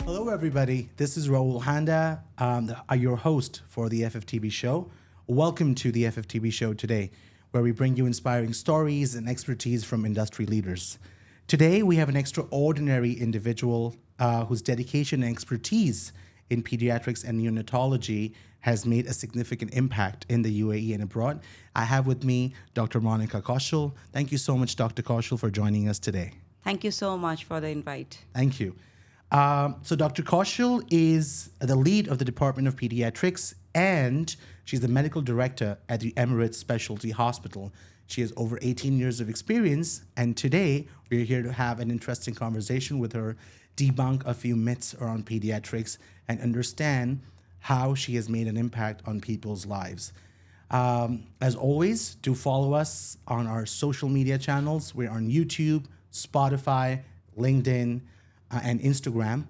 Hello, everybody. This is Raul Handa, your host for the FFTB Show. Welcome to the FFTB Show today, where we bring you inspiring stories and expertise from industry leaders. Today, we have an extraordinary individual whose dedication and expertise in pediatrics and neonatology has made a significant impact in the UAE and abroad. I have with me Dr. Monika Kaushal. Thank you so much, Dr. Kaushal, for joining us today. Thank you so much for the invite. Thank you. So Dr. Kaushal is the lead of the Department of Pediatrics, and she's the medical director at the Emirates Specialty Hospital. She has over 18 years of experience, and today we're here to have an interesting conversation with her, debunk a few myths around pediatrics, and understand how she has made an impact on people's lives. As always, do follow us on our social media channels. We're on YouTube, Spotify, LinkedIn, and Instagram.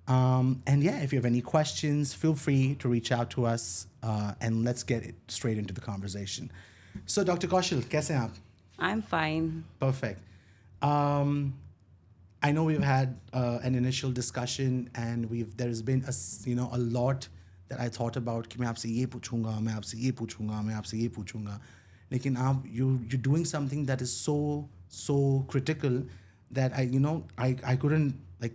And yeah, if you have any questions, feel free to reach out to us, and let's get it straight into the conversation. So, Dr. Kaushal, kaise hain aap? I'm fine. Perfect. I know we've had an initial discussion, and there's been a lot that I thought about कि मैं आपसे ये पूछूंगा, मैं आपसे ये पूछूंगा, मैं आपसे ये पूछूंगा. लेकिन आप you're doing something that is so critical that I couldn't like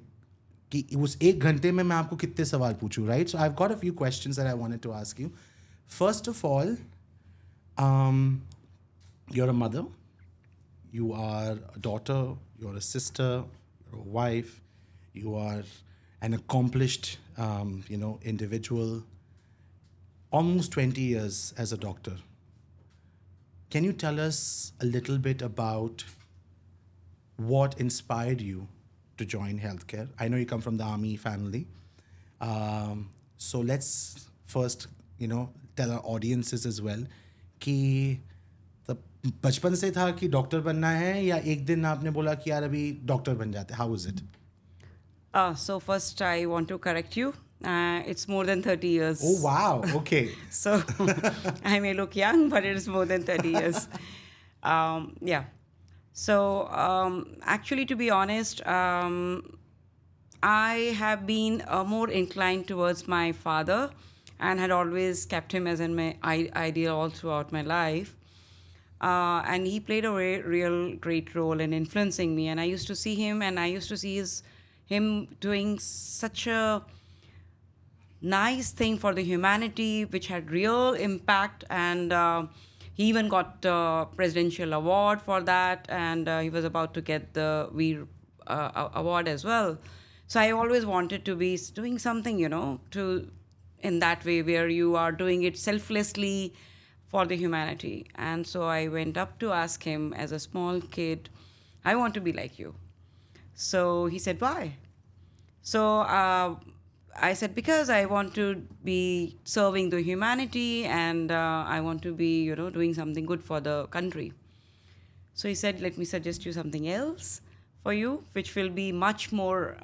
कि उस एक घंटे में मैं आपको कितने सवाल पूछूं, right? So I've got a few questions that I wanted to ask you. First of all, you're a mother, you are a daughter, you're a sister, you're a wife, you are an accomplished individual, almost 20 years as a doctor. Can you tell us a little bit about what inspired you to join healthcare? I know you come from the army family. So let's first, tell our audiences as well कि बचपन से था कि doctor बनना है या एक दिन आपने बोला कि यार अभी डॉक्टर बन जाते? How was it? So first I want to correct you. It's more than 30 years. Oh, wow. Okay. So I may look young, but it is more than 30 years. Yeah. So actually, to be honest, I have been more inclined towards my father and had always kept him as in my ideal all throughout my life. And he played a real great role in influencing me. And I used to see him, and I used to see him doing such a nice thing for the humanity, which had real impact. And he even got a presidential award for that, and he was about to get the Veer award as well. So I always wanted to be doing something, in that way where you are doing it selflessly for the humanity. And so I went up to ask him as a small kid, I want to be like you. So he said, why? So I said, because I want to be serving the humanity, and I want to be, doing something good for the country. So he said, let me suggest you something else for you, which will be much more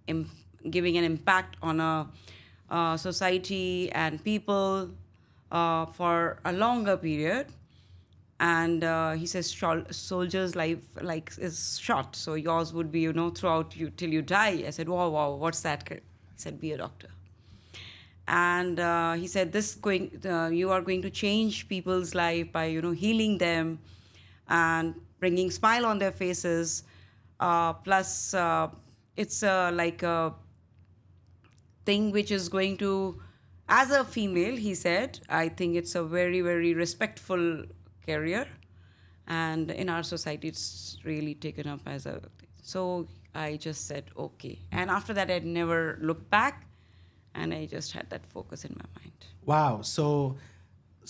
giving an impact on a society and people for a longer period. And he says, soldier's life is short, so yours would be, throughout you till you die. I said, wow, what's that? He said, be a doctor. And he said, you are going to change people's life by, healing them and bringing smile on their faces. Plus, it's like a thing which is going to, as a female, he said, I think it's a very, very respectful career. And in our society, it's really taken up as a thing. So I just said, okay. And after that, I'd never looked back. And I just had that focus in my mind. Wow. So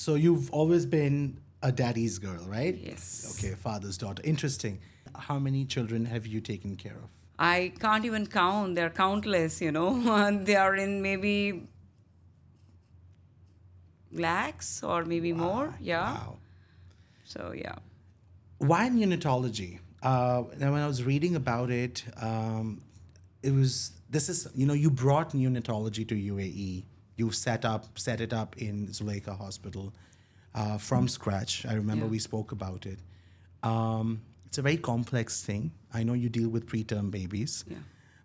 you've always been a daddy's girl, right? Yes. Okay, father's daughter. Interesting. How many children have you taken care of? I can't even count. They're countless, They are in maybe lakhs or maybe more. Yeah. Wow. So, yeah. Why neonatology? When I was reading about it, you brought neonatology to UAE. You set it up in Zulekha Hospital from scratch. I remember we spoke about it. It's a very complex thing. I know you deal with preterm babies. Yeah.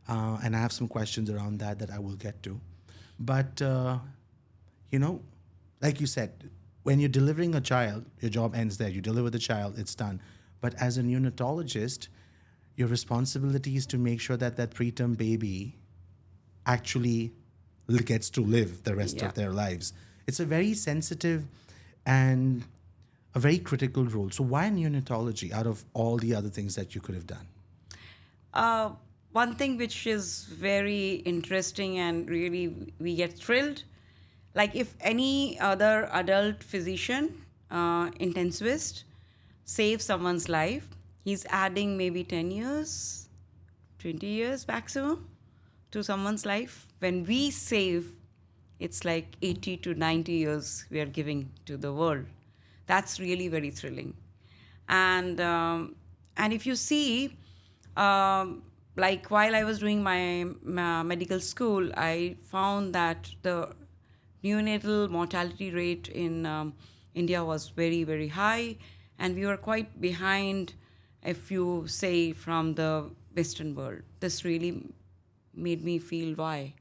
And I have some questions around that I will get to. But, you know, like you said, when you're delivering a child, your job ends there. You deliver the child, it's done. But as a neonatologist, your responsibility is to make sure that that preterm baby actually gets to live the rest Yeah. of their lives. It's a very sensitive and a very critical role. So why neonatology out of all the other things that you could have done? One thing which is very interesting and really we get thrilled, like if any other adult physician, intensivist, saves someone's life, he's adding maybe 10 years, 20 years maximum to someone's life. When we save, it's like 80 to 90 years we are giving to the world. That's really very thrilling. And if you see, like while I was doing my medical school, I found that the neonatal mortality rate in India was very, very high, and we were quite behind, if you say, from the Western world. This really made me feel why.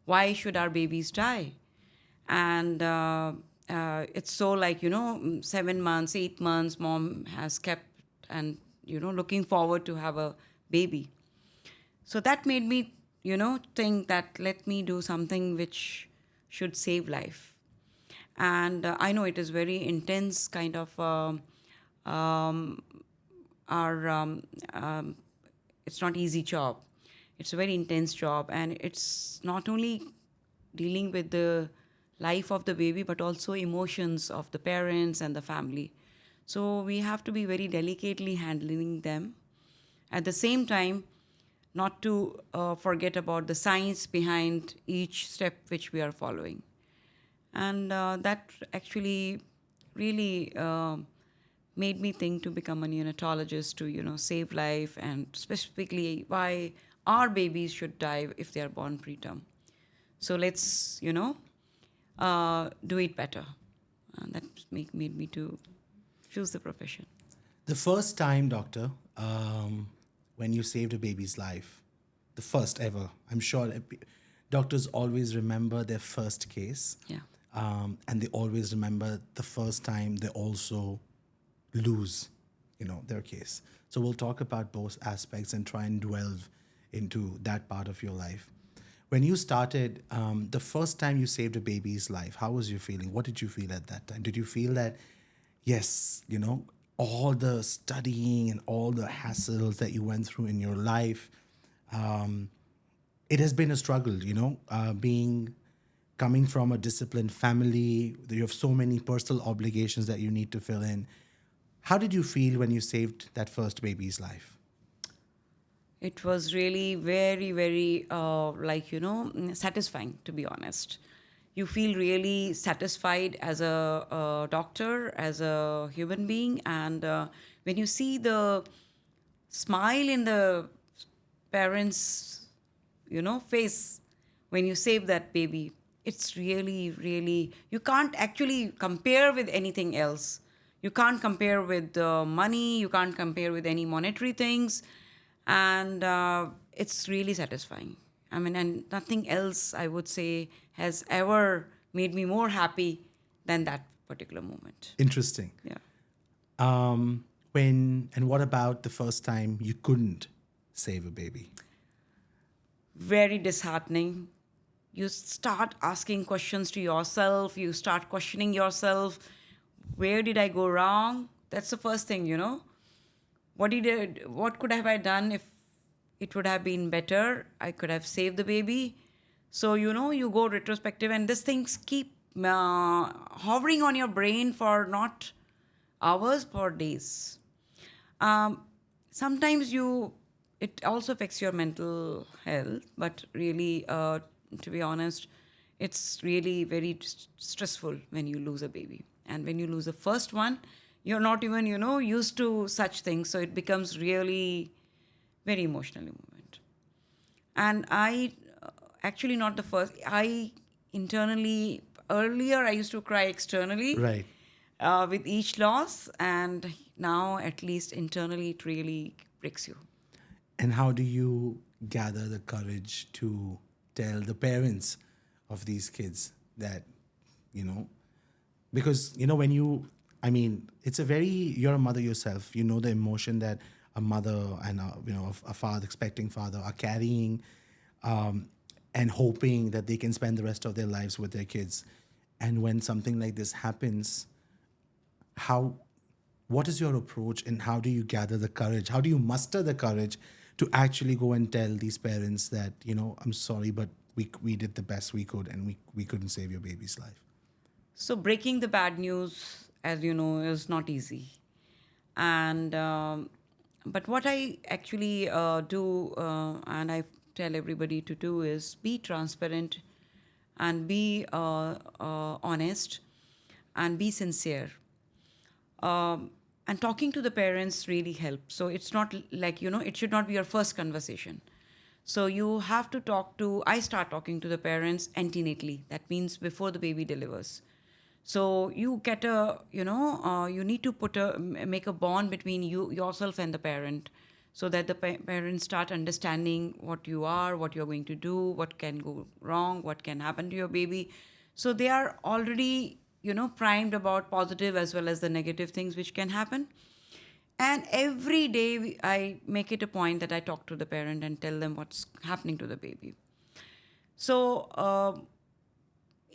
Why should our babies die? And it's so like, 7 months, 8 months, mom has kept and, looking forward to have a baby. So that made me, think that let me do something which should save life. And I know it is very intense kind of our it's not easy job. It's a very intense job, and it's not only dealing with the life of the baby but also emotions of the parents and the family. So we have to be very delicately handling them. At the same time, not to forget about the science behind each step which we are following. And that actually really made me think to become a neonatologist to, save life, and specifically why our babies should die if they are born preterm. So let's, do it better. And that made me to choose the profession. The first time, doctor, when you saved a baby's life, the first ever, I'm sure doctors always remember their first case. Yeah. And they always remember the first time they also lose, their case. So we'll talk about both aspects and try and delve into that part of your life. When you started, the first time you saved a baby's life, how was your feeling? What did you feel at that time? Did you feel that, yes, all the studying and all the hassles that you went through in your life, it has been a struggle, coming from a disciplined family, you have so many personal obligations that you need to fill in. How did you feel when you saved that first baby's life? It was really very, very, satisfying, to be honest. You feel really satisfied as a doctor, as a human being. And when you see the smile in the parents', face when you save that baby, it's really, really, you can't actually compare with anything else. You can't compare with money, you can't compare with any monetary things. And it's really satisfying. I mean, and nothing else, I would say, has ever made me more happy than that particular moment. Interesting. Yeah. And what about the first time you couldn't save a baby? Very disheartening. You start asking questions to yourself. You start questioning yourself. Where did I go wrong? That's the first thing, What could have I done if it would have been better? I could have saved the baby. So, you go retrospective, and these things keep hovering on your brain for not hours, for days. Sometimes it also affects your mental health, but really, to be honest, it's really very stressful when you lose a baby. And when you lose the first one, you're not even, used to such things. So it becomes really very emotional moment. And I, actually not the first, earlier I used to cry externally. Right. With each loss. And now, at least internally, it really breaks you. And how do you gather the courage to tell the parents of these kids that, you know, because, you know, when you, I mean, it's a very, you're a mother yourself, you know, the emotion that a mother and a father, expecting father are carrying, and hoping that they can spend the rest of their lives with their kids. And when something like this happens, how, what is your approach, and how do you gather the courage? How do you muster the courage to actually go and tell these parents that, you know, I'm sorry, but we did the best we could, and we couldn't save your baby's life? So breaking the bad news, as you know, is not easy. And but what I actually do, and I tell everybody to do, is be transparent and be honest and be sincere. And talking to the parents really helps. So it's not like, you know, it should not be your first conversation. So you have to I start talking to the parents antenatally. That means before the baby delivers. So you get you need to make a bond between yourself and the parent, so that the parents start understanding what you are, what you're going to do, what can go wrong, what can happen to your baby. So they are already, primed about positive as well as the negative things which can happen. And every day I make it a point that I talk to the parent and tell them what's happening to the baby. So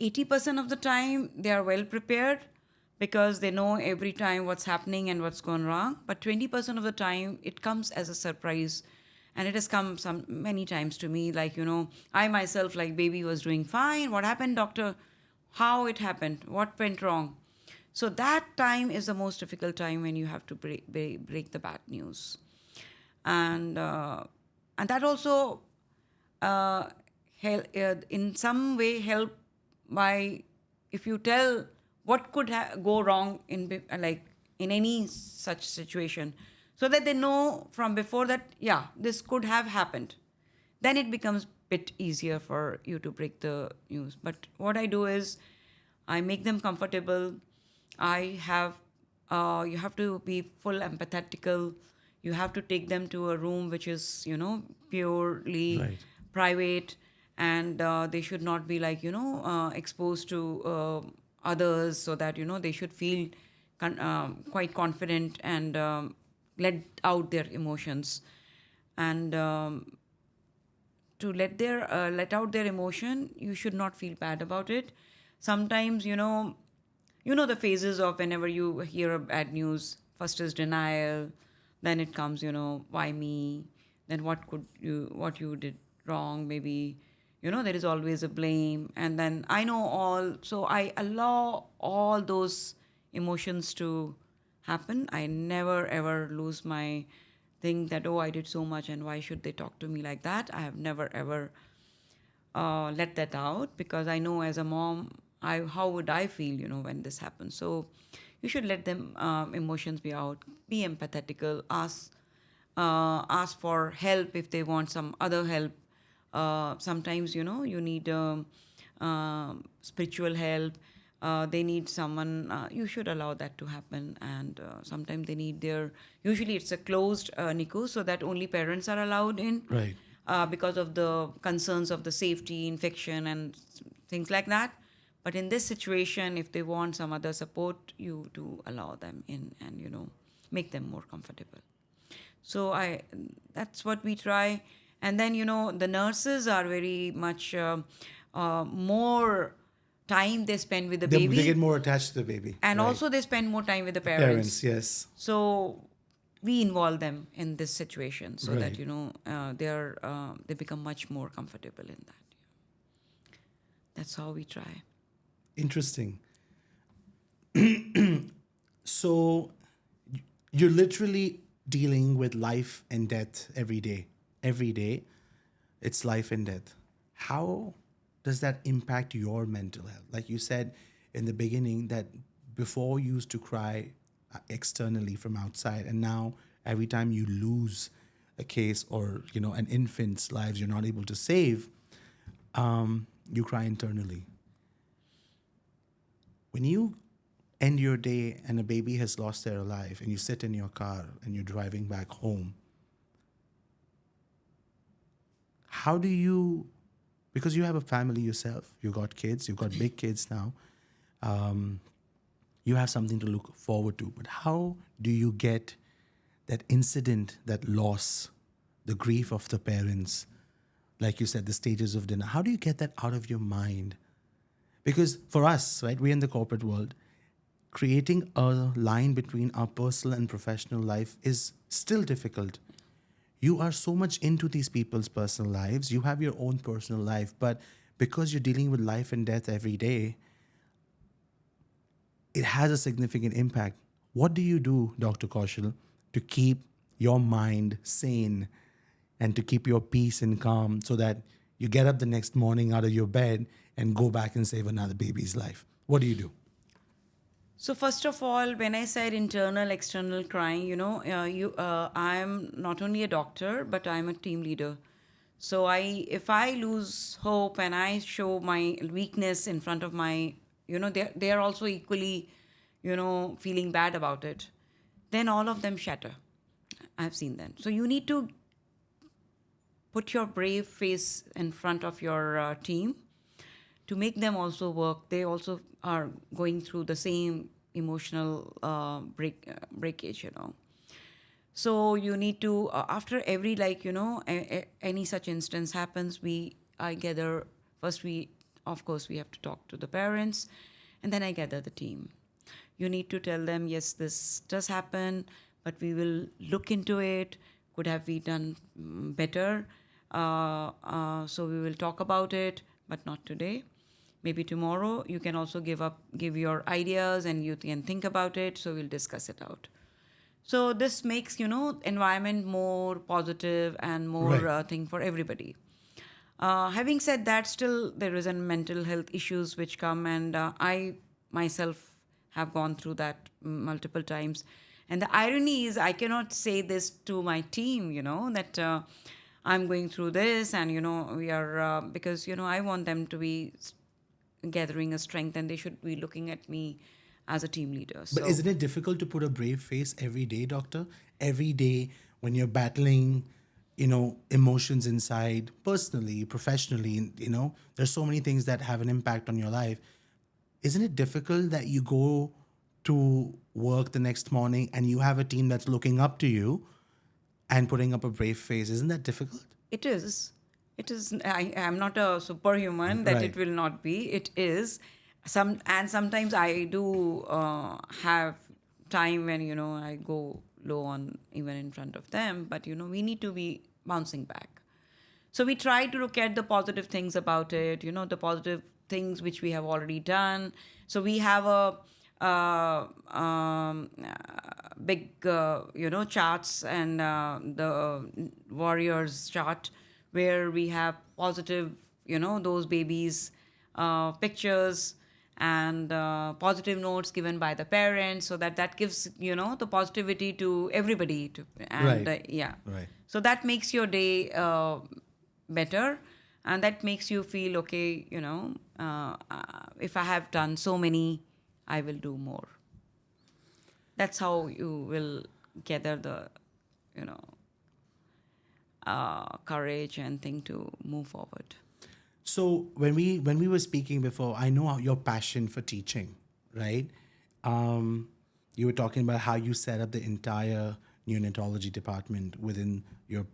80% of the time they are well prepared because they know every time what's happening and what's gone wrong. But 20% of the time it comes as a surprise. And it has come many times to me, like, I myself, like, baby was doing fine. What happened, doctor? How it happened? What went wrong? So that time is the most difficult time when you have to break the bad news. And that also in some way help by, if you tell what could go wrong in any such situation, so that they know from before that, yeah, this could have happened. Then it becomes a bit easier for you to break the news. But what I do is I make them comfortable. You have to be full empathetical. You have to take them to a room which is, purely Right. private, and they should not be exposed to others, so that, they should feel quite confident and let out their emotions. And to let out their emotion, you should not feel bad about it. Sometimes, the phases of whenever you hear a bad news. First is denial, then it comes, why me? Then what you did wrong, maybe, there is always a blame. And then I know all, so I allow all those emotions to happen. I never ever lose my thing that, oh, I did so much and why should they talk to me like that? I have never ever let that out, because I know as a mom, how would I feel, when this happens. So you should let them emotions be out, be empathetical, ask for help if they want some other help. Sometimes, you need spiritual help. They need someone, you should allow that to happen. And sometimes they need usually it's a closed NICU, so that only parents are allowed in. Right. Because of the concerns of the safety, infection, and things like that. But in this situation, if they want some other support, you do allow them in and, make them more comfortable. So that's what we try. And then, the nurses are very much more time they spend with the baby. They get more attached to the baby. And right. also they spend more time with the parents. Parents, yes. So we involve them in this situation, so Right. that, they become much more comfortable in that. That's how we try. Interesting. So you're literally dealing with life and death every day. Every day, it's life and death. How does that impact your mental health? Like you said in the beginning, that before you used to cry externally from outside, and now every time you lose a case or, an infant's lives you're not able to save, you cry internally. When you end your day and a baby has lost their life and you sit in your car and you're driving back home, how do you, because you have a family yourself, you got kids, you've got big kids now, you have something to look forward to, but how do you get that incident, that loss, the grief of the parents, like you said, the stages of dinner, how do you get that out of your mind? Because for us, right, we're in the corporate world, creating a line between our personal and professional life is still difficult. You are so much into these people's personal lives, you have your own personal life, but because you're dealing with life and death every day, it has a significant impact. What do you do, Dr. Kaushal, to keep your mind sane and to keep your peace and calm so that you get up the next morning out of your bed and go back and save another baby's life? What do you do? So first of all, when I said internal, external crying, I'm not only a doctor, but I'm a team leader. So if I lose hope and I show my weakness in front of my, they are also equally, feeling bad about it, then all of them shatter. I've seen that. So you need to put your brave face in front of your team to make them also work. They also are going through the same emotional breakage, So you need to, after every, any such instance happens, I gather, first of course, we have to talk to the parents, and then I gather the team. You need to tell them, yes, this does happen, but we will look into it. Could have we done better? So we will talk about it, but not today. Maybe tomorrow. You can also give your ideas, and you can think about it. So we'll discuss it out. So this makes, environment more positive and more thing for everybody. Having said that, still there is a mental health issues which come, and I myself have gone through that multiple times. And the irony is I cannot say this to my team, that I'm going through this, and, we are, because, I want them to be gathering a strength, and they should be looking at me as a team leader. But isn't it difficult to put a brave face every day, doctor? Every day when you're battling, emotions inside, personally, professionally, there's so many things that have an impact on your life. Isn't it difficult that you go to work the next morning and you have a team that's looking up to you and putting up a brave face? Isn't that difficult? It is. It is. I am not a superhuman that it will not be. It is. Sometimes I do have time when I go low on even in front of them, but we need to be bouncing back. So we try to look at the positive things about it, the positive things which we have already done. So we have a big charts, and the warriors chart, where we have positive those babies pictures, and positive notes given by the parents, so that gives the positivity to everybody so that makes your day better, and that makes you feel okay. If I have done so many, I will do more. That's how you will gather the courage and thing to move forward. So when we were speaking before, I know your passion for teaching, right? You were talking about how you set up the entire neonatology department within your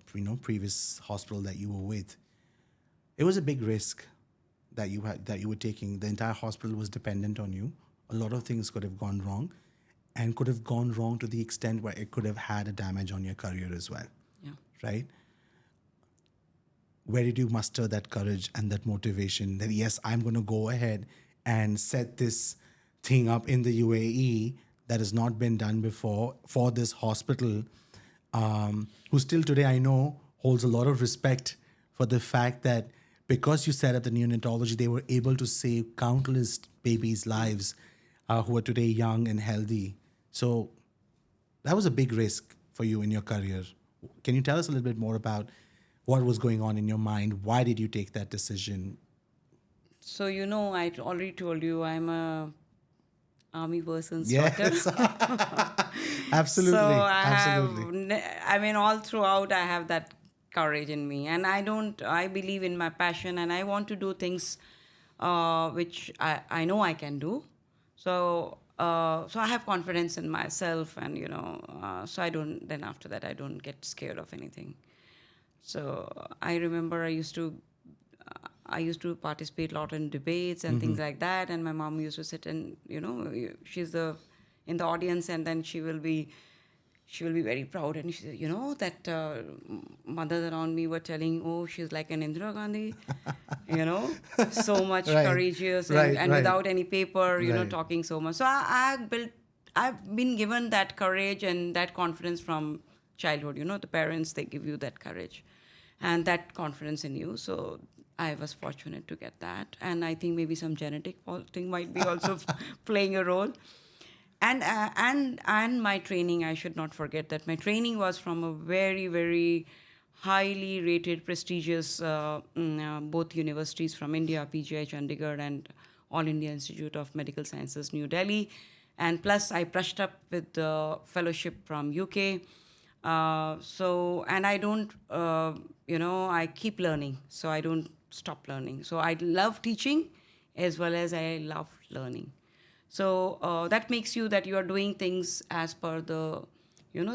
previous hospital that you were with. It was a big risk that you were taking. The entire hospital was dependent on you. A lot of things could have gone wrong, and could have gone wrong to the extent where it could have had a damage on your career as well. Yeah. Right? Where did you muster that courage and that motivation that, yes, I'm going to go ahead and set this thing up in the UAE that has not been done before for this hospital, who still today I know holds a lot of respect for the fact that because you set up the neonatology, they were able to save countless babies' lives who are today young and healthy. So that was a big risk for you in your career. Can you tell us a little bit more about what was going on in your mind? Why did you take that decision? So, I already told you I'm a army person's yes. daughter. Absolutely. So Absolutely. all throughout I have that courage in me. And I believe in my passion, and I want to do things which I know I can do. So I have confidence in myself, and so then after that, I don't get scared of anything. So I remember I used to participate a lot in debates and things like that, and my mom used to sit and she's in the audience, and then she will be very proud, and she said, that mothers around me were telling, oh, she's like an Indira Gandhi, so much Right. courageous Right, and right. without any paper, Right. talking so much. So I've been given that courage and that confidence from childhood. The parents, they give you that courage and that confidence in you. So I was fortunate to get that, and I think maybe some genetic thing might be also playing a role. And my training, I should not forget that my training was from a very, very highly rated, prestigious both universities from India, PGI Chandigarh and All India Institute of Medical Sciences, New Delhi. And plus, I brushed up with the fellowship from UK. And I don't, I keep learning, so I don't stop learning. So I love teaching as well as I love learning. So that makes you that you are doing things as per the,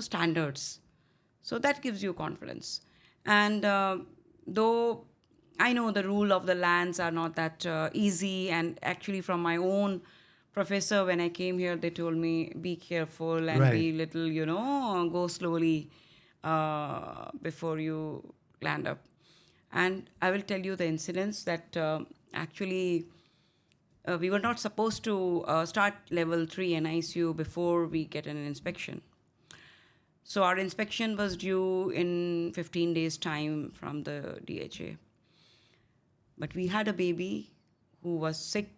standards. So that gives you confidence. And though I know the rule of the lands are not that easy, and actually from my own professor, when I came here, they told me, be careful and Right. be little, go slowly before you land up. And I will tell you the incidents that actually we were not supposed to start Level III NICU before we get an inspection. So our inspection was due in 15 days' time from the DHA. But we had a baby who was sick,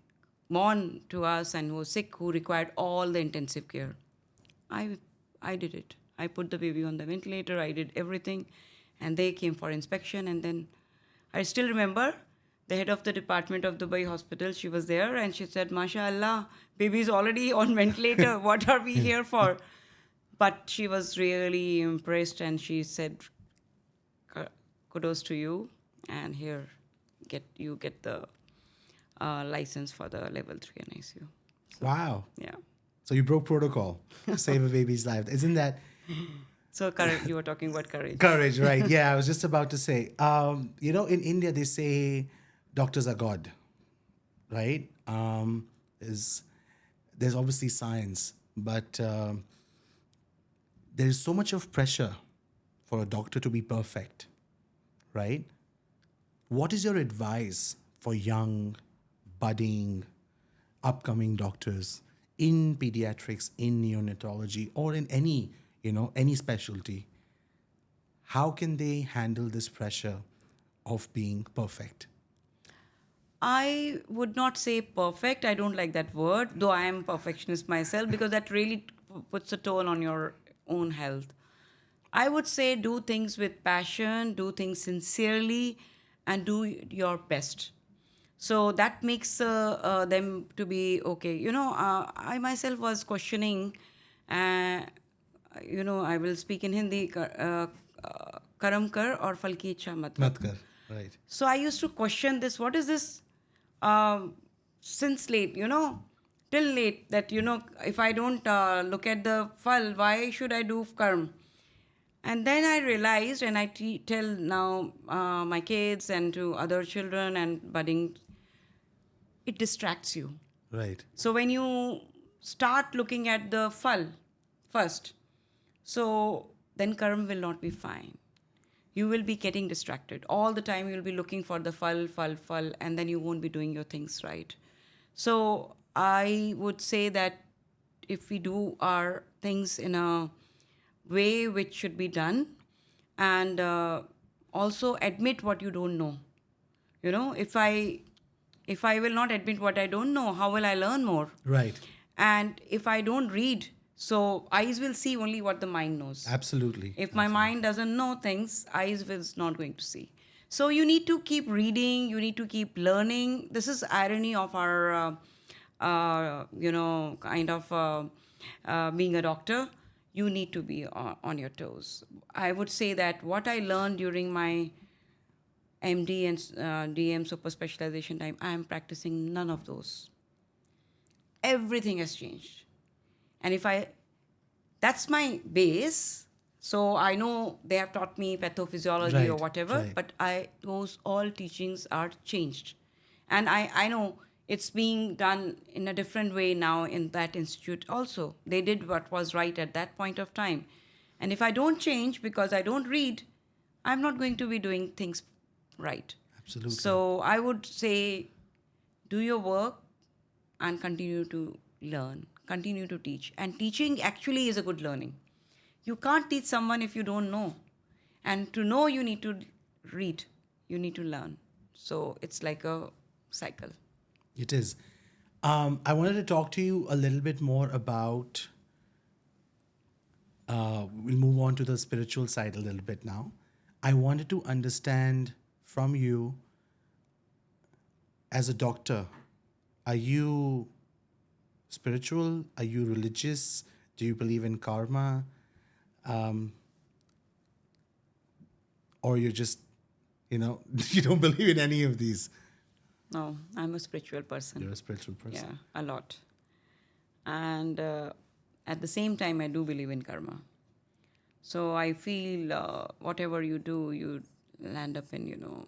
born to us, and who was sick, who required all the intensive care. I did it. I put the baby on the ventilator. I did everything. And they came for inspection. And then I still remember the head of the department of Dubai Hospital. She was there and she said, MashaAllah, baby is already on ventilator. What are we here for? But she was really impressed and she said, kudos to you. And here, you get the license for the Level III NICU. Wow. Yeah. So you broke protocol to save a baby's life. Isn't that So courage, you were talking about courage. courage, right? Yeah, I was just about to say. In India, they say doctors are God, right? There's obviously science, but there is so much of pressure for a doctor to be perfect, right? What is your advice for young, budding, upcoming doctors in pediatrics, in neonatology, or in any specialty? How can they handle this pressure of being perfect? I would not say perfect. I don't like that word, though I am perfectionist myself, because that really puts a toll on your own health. I would say do things with passion, do things sincerely, and do your best. So that makes them to be okay. I myself was questioning, I will speak in Hindi, karam kar or fal ki ichha mat kar. Matkar, right? So I used to question this. What is this? Since late, till late, that, if I don't look at the fal, why should I do karm? And then I realized, and I tell now my kids and to other children and budding, it distracts you. Right. So when you start looking at the fal first, so then karma will not be fine. You will be getting distracted. All the time you will be looking for the fal, and then you won't be doing your things right. So I would say that if we do our things in a way which should be done, and also admit what you don't know. If I will not admit what I don't know, how will I learn more? Right. And if I don't read, so eyes will see only what the mind knows. Absolutely. If my mind doesn't know things, eyes is not going to see. So you need to keep reading, you need to keep learning. This is irony of our, kind of being a doctor. you need to be on your toes. I would say that what I learned during my MD and DM super specialization time, I am practicing none of those. Everything has changed. And that's my base. So I know they have taught me pathophysiology or whatever, but those all teachings are changed. And I know it's being done in a different way now in that institute also. They did what was right at that point of time. And if I don't change because I don't read, I'm not going to be doing things right. Absolutely. So I would say do your work and continue to learn, continue to teach. And teaching actually is a good learning. You can't teach someone if you don't know. And to know, you need to read, you need to learn. So it's like a cycle. It is. I wanted to talk to you a little bit more about, we'll move on to the spiritual side a little bit now. I wanted to understand from you, as a doctor, are you spiritual? Are you religious? Do you believe in karma? Or you're just, you don't believe in any of these? No, I'm a spiritual person. You're a spiritual person. Yeah, a lot. And at the same time, I do believe in karma. So I feel whatever you do, you land up in,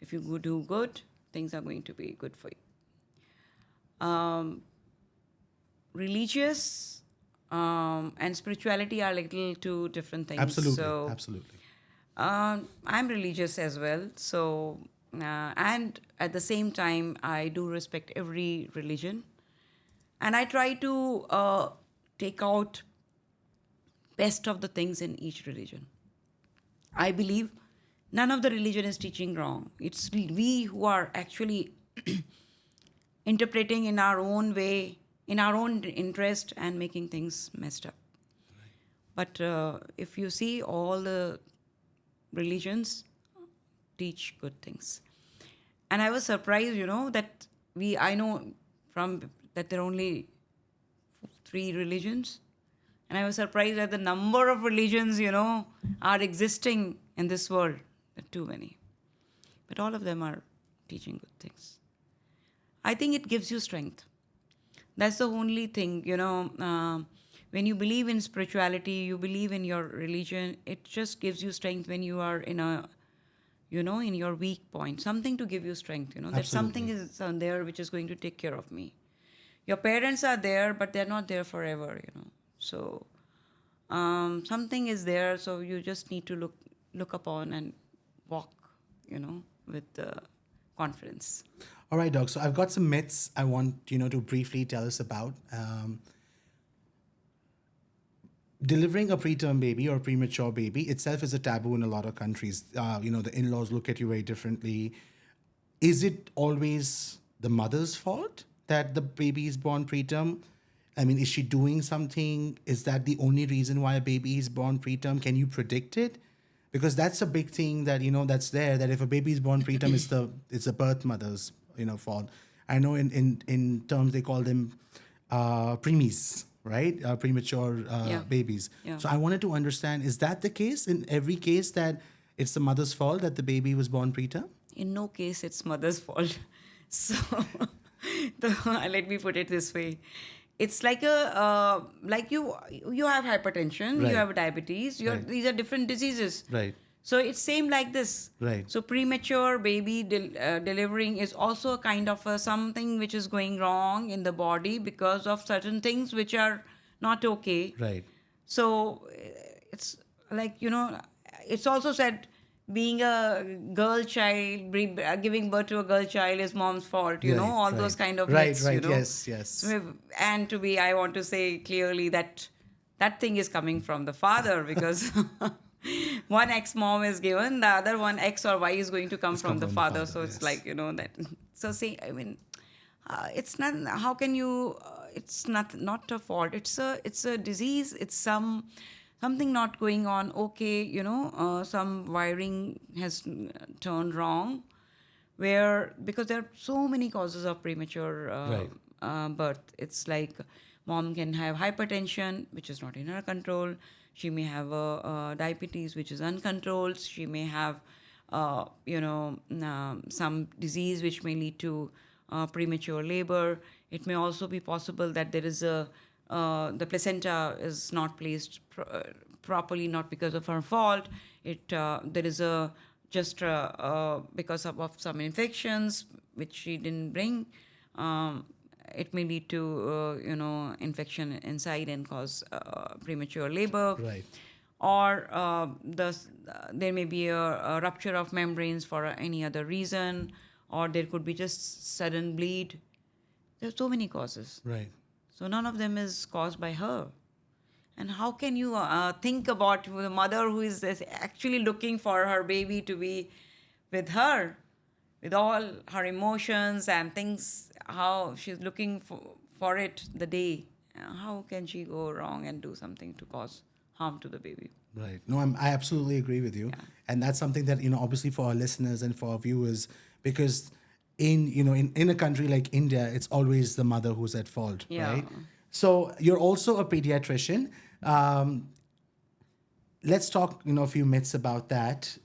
if you do good, things are going to be good for you. Religious and spirituality are little two different things. Absolutely. I'm religious as well. So, and at the same time, I do respect every religion. And I try to take out best of the things in each religion. I believe none of the religion is teaching wrong. It's we who are actually interpreting in our own way, in our own interest, and making things messed up. Right. But if you see, all the religions teach good things. And I was surprised, that I know that there are only 3 religions. And I was surprised at the number of religions, are existing in this world. There are too many. But all of them are teaching good things. I think it gives you strength. That's the only thing, when you believe in spirituality, you believe in your religion, it just gives you strength when you are in in your weak point. Something to give you strength, that something is there which is going to take care of me. Your parents are there, but they're not there forever, So something is there, so you just need to look upon and walk, with confidence. All right, Doc. So I've got some myths I want to briefly tell us about. Delivering a preterm baby or premature baby itself is a taboo in a lot of countries. The in-laws look at you very differently. Is it always the mother's fault that the baby is born preterm? I mean, is she doing something? Is that the only reason why a baby is born preterm? Can you predict it? Because that's a big thing that, that's there, that if a baby is born preterm, it's the birth mother's, fault. I know in terms they call them preemies, right? Premature babies. Yeah. So I wanted to understand, is that the case in every case, that it's the mother's fault that the baby was born preterm? In no case it's mother's fault. So let me put it this way. It's like like you have hypertension, right. You have diabetes, these are different diseases. Right. So it's same like this. Right. So premature baby delivering is also a kind of something which is going wrong in the body because of certain things which are not okay. Right. So it's like, it's also said being a girl child, giving birth to a girl child is mom's fault, all those kind of myths, Right, yes. So, and I want to say clearly that thing is coming from the father because one X mom is given, the other one X or Y is going to come from the father. So it's like, that. So say, I mean, it's not, how can you, it's not a fault. It's a disease. It's something not going on. Okay, some wiring has turned wrong because there are so many causes of premature birth. It's like Mom can have hypertension, which is not in her control. She may have diabetes, which is uncontrolled. She may have, some disease which may lead to premature labor. It may also be possible that there is the placenta is not placed properly, not because of her fault. There is because of some infections which she didn't bring. It may lead to infection inside and cause premature labor. Right. Or there may be a rupture of membranes for any other reason, or there could be just sudden bleed. There's so many causes. Right. So none of them is caused by her. And how can you think about the mother who is actually looking for her baby to be with her, with all her emotions and things, how she's looking for it the day? How can she go wrong and do something to cause harm to the baby? Right. No, I absolutely agree with you. Yeah. And that's something that, obviously for our listeners and for our viewers, because in a country like India, it's always the mother who's at fault, Yeah. right? So you're also a pediatrician. Let's talk, a few myths about that.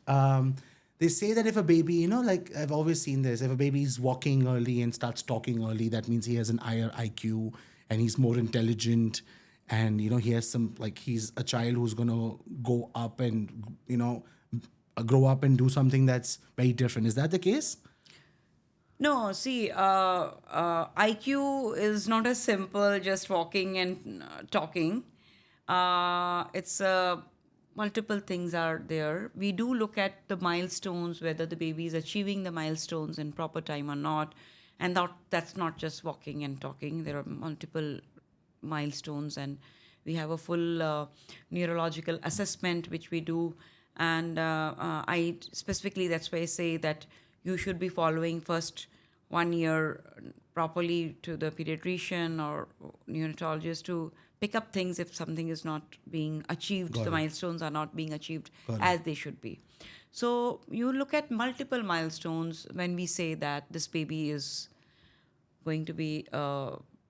They say that if a baby, like I've always seen this, if a baby is walking early and starts talking early, that means he has an higher IQ and he's more intelligent. And, he has he's a child who's going to go up and, grow up and do something that's very different. Is that the case? No, see, IQ is not as simple just walking and talking. It's multiple things are there. We do look at the milestones, whether the baby is achieving the milestones in proper time or not. And that's not just walking and talking. There are multiple milestones, and we have a full neurological assessment which we do. And I specifically, that's why I say that you should be following first 1 year properly to the pediatrician or neonatologist to pick up things if something is not being achieved, the milestones are not being achieved as they should be. So you look at multiple milestones when we say that this baby is going to be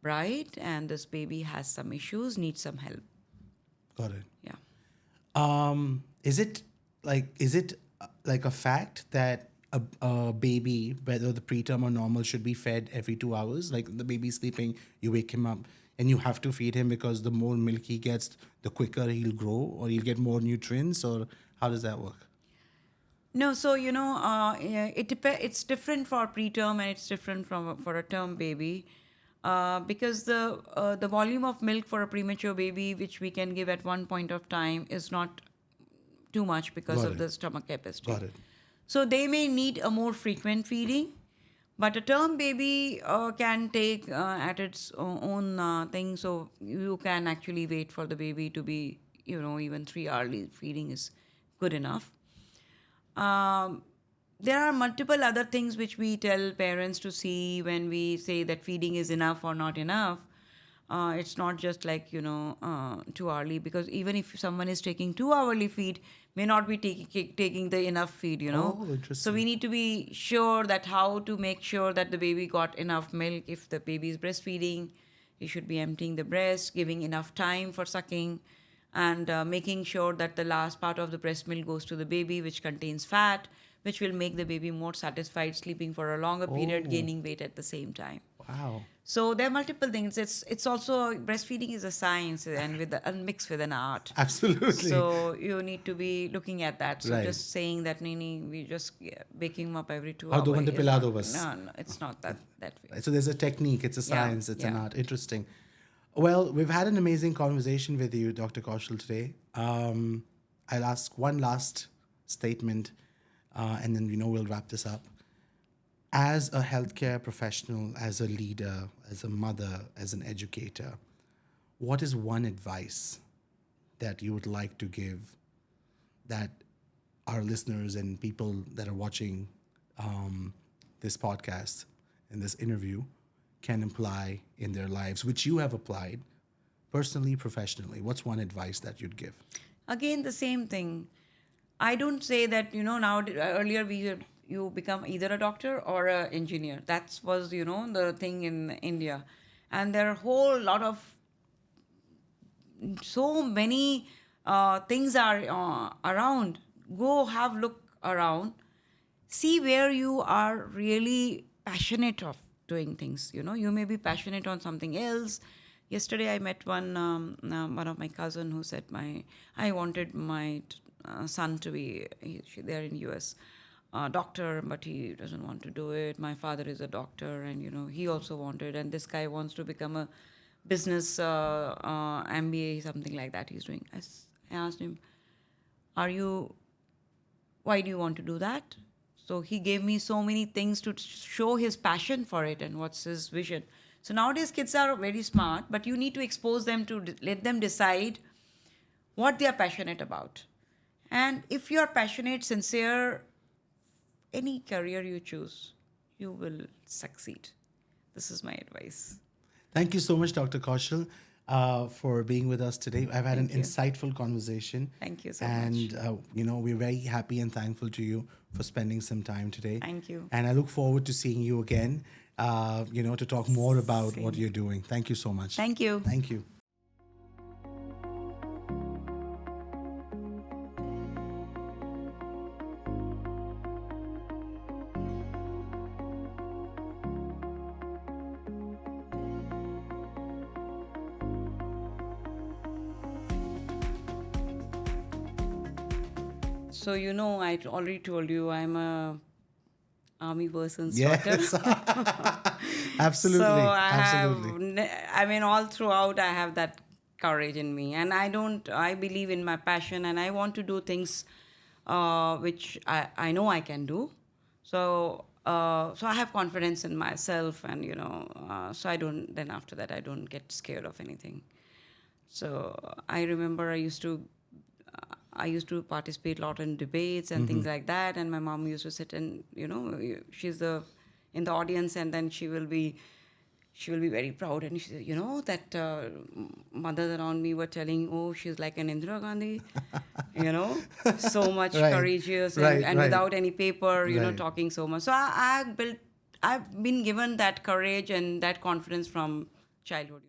bright and this baby has some issues, needs some help. Got it. Yeah. Is it like a fact that a baby, whether the preterm or normal, should be fed every 2 hours? Like the baby's sleeping, you wake him up and you have to feed him because the more milk he gets, the quicker he'll grow, or he'll get more nutrients, or how does that work? No, so it's different for preterm and it's different for a term baby, because the volume of milk for a premature baby, which we can give at one point of time, is not too much because of the stomach capacity. Got it. So they may need a more frequent feeding, but a term baby can take at its own thing. So you can actually wait for the baby to be, even 3 hourly feeding is good enough. There are multiple other things which we tell parents to see when we say that feeding is enough or not enough. It's not just like, 2 hourly, because even if someone is taking 2 hourly feed, may not be taking the enough feed, Oh, interesting. So we need to be sure that how to make sure that the baby got enough milk. If the baby is breastfeeding, you should be emptying the breast, giving enough time for sucking, and making sure that the last part of the breast milk goes to the baby, which contains fat, which will make the baby more satisfied, sleeping for a longer period, gaining weight at the same time. Wow. So there are multiple things. It's also, breastfeeding is a science and mixed with an art. Absolutely. So you need to be looking at that. So Right. just saying that we just waking him up every 2 Aur hours. 2 ghante is pila not- do bas. No, it's not that way. So there's a technique, it's a science, it's an yeah. art. Interesting. Well, we've had an amazing conversation with you, Dr. Kaushal, today. I'll ask one last statement, and then we'll wrap this up. As a healthcare professional, as a leader, as a mother, as an educator, what is one advice that you would like to give that our listeners and people that are watching this podcast and this interview can apply in their lives, which you have applied personally, professionally? What's one advice that you'd give? Again, the same thing. I don't say that, now earlier you become either a doctor or an engineer. That was, the thing in India. And there are a whole lot of so many things are around. Go have look around. See where you are really passionate of doing things. You may be passionate on something else. Yesterday I met one of my cousin who said I wanted my son to be there in US doctor, but he doesn't want to do it. My father is a doctor, and he also wanted, and this guy wants to become a business MBA, something like that he's doing. I asked him, why do you want to do that? So he gave me so many things to show his passion for it and what's his vision. So nowadays kids are very smart, but you need to expose them to let them decide what they are passionate about. And if you are passionate, sincere, any career you choose, you will succeed. This is my advice. Thank you so much, Dr. Kaushal, for being with us today. I've had an insightful conversation. Thank you so much. And, we're very happy and thankful to you for spending some time today. Thank you. And I look forward to seeing you again, to talk more about what you're doing. Thank you so much. Thank you. Thank you. So, I already told you I'm a army person's Yes. daughter. Absolutely. So Absolutely. all throughout I have that courage in me, and I believe in my passion, and I want to do things which I know I can do. So I have confidence in myself, and so then after that I don't get scared of anything. So I remember I used to participate a lot in debates and things like that, and my mom used to sit and she's in the audience, and then she will be very proud, and she said, that mothers around me were telling, oh, she's like an Indira Gandhi, so much courageous and without any paper, talking so much. So I've been given that courage and that confidence from childhood.